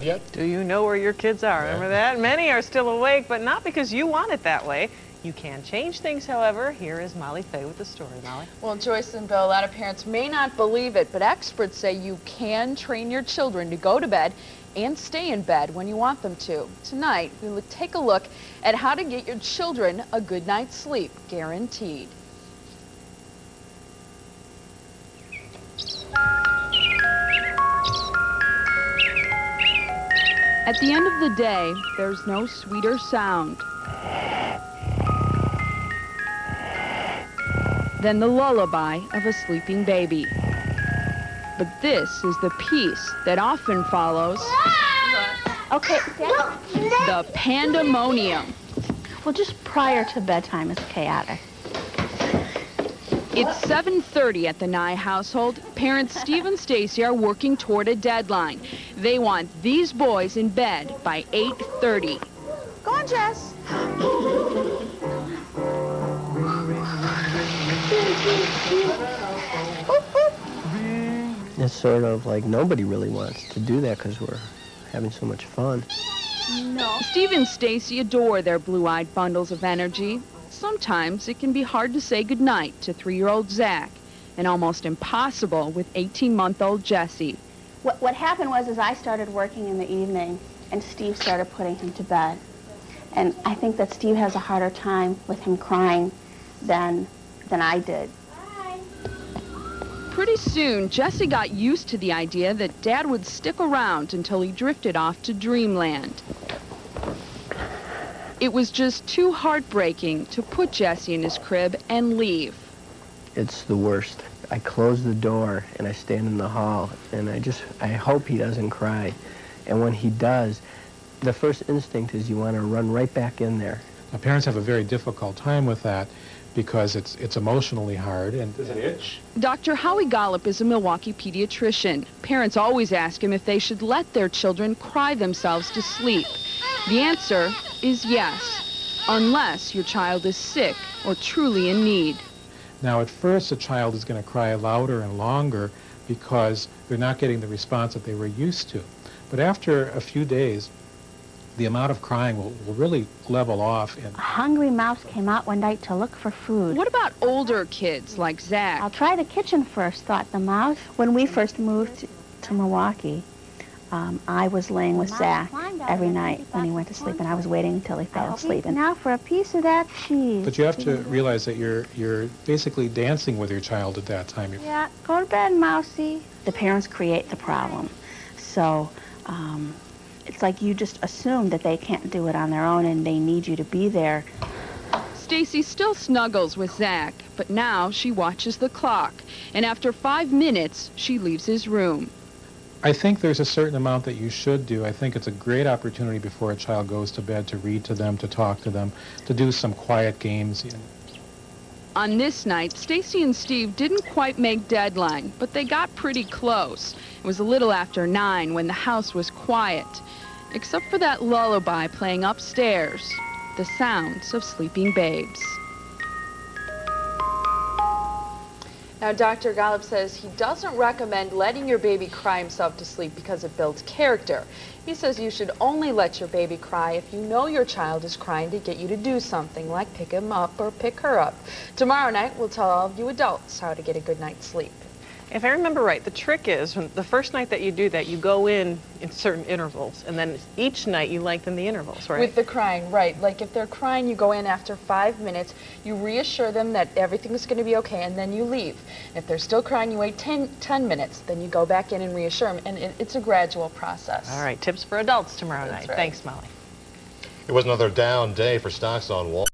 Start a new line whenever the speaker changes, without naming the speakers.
bed yet?
Do you know where your kids are?
Yeah.
Remember that? Many are still awake, but not because you want it that way. You can change things, however. Here is Molly Fay with the story. Molly?
Well, Joyce and Bill, a lot of parents may not believe it, but experts say you can train your children to go to bed and stay in bed when you want them to. Tonight, we'll take a look at how to get your children a good night's sleep, guaranteed. At the end of the day, there's no sweeter sound than the lullaby of a sleeping baby. But this is the peace that often follows
Okay,
the pandemonium.
well, just prior to bedtime is chaotic.
It's 7:30 at the Nye household. Parents Steve and Stacey are working toward a deadline. They want these boys in bed by 8:30.
Go on, Jess.
It's sort of like nobody really wants to do that because we're having so much fun.
No.
Steve and Stacey adore their blue-eyed bundles of energy. Sometimes it can be hard to say goodnight to 3-year-old Zach, and almost impossible with 18-month-old Jessie.
What happened was I started working in the evening, and Steve started putting him to bed. And I think that Steve has a harder time with him crying than I did.
Pretty soon, Jessie got used to the idea that Dad would stick around until he drifted off to dreamland. It was just too heartbreaking to put Jessie in his crib and leave.
It's the worst. I close the door and I stand in the hall and I hope he doesn't cry. And when he does, the first instinct is you want to run right back in there.
Now, parents have a very difficult time with that because it's emotionally hard. And does it itch?
Dr. Howie Gollup is a Milwaukee pediatrician. Parents always ask him if they should let their children cry themselves to sleep. The answer is yes, unless your child is sick or truly in need.
Now, at first, a child is going to cry louder and longer because they're not getting the response that they were used to. But after a few days, the amount of crying will really level off.
A hungry mouse came out one night to look for food.
What about older kids like Zach?
I'll try the kitchen first, thought the mouse. When we first moved to Milwaukee, I was laying with Zach every night when he went to sleep, and I was waiting until he fell asleep. And now for a piece of that cheese.
But you have to realize that you're basically dancing with your child at that time.
Yeah, go to bed, Mousy. The parents create the problem. So it's like you just assume that they can't do it on their own and they need you to be there.
Stacey still snuggles with Zach, but now she watches the clock, and after 5 minutes, she leaves his room.
I think there's a certain amount that you should do. I think it's a great opportunity before a child goes to bed to read to them, to talk to them, to do some quiet games.
On this night, Stacey and Steve didn't quite make deadline, but they got pretty close. It was a little after 9 when the house was quiet, except for that lullaby playing upstairs, the sounds of sleeping babes. Now, Dr. Gollup says he doesn't recommend letting your baby cry himself to sleep because it builds character. He says you should only let your baby cry if you know your child is crying to get you to do something, like pick him up or pick her up. Tomorrow night, we'll tell all of you adults how to get a good night's sleep.
If I remember right, the trick is when the first night that you do that, you go in certain intervals, and then each night you lengthen the intervals, right?
With the crying, right. Like if they're crying, you go in after 5 minutes, you reassure them that everything's going to be okay, and then you leave. If they're still crying, you wait 10 minutes, then you go back in and reassure them, and it's a gradual process.
All right, tips for adults tomorrow night.
Right.
Thanks, Molly.
It was another down day for stocks on Wall.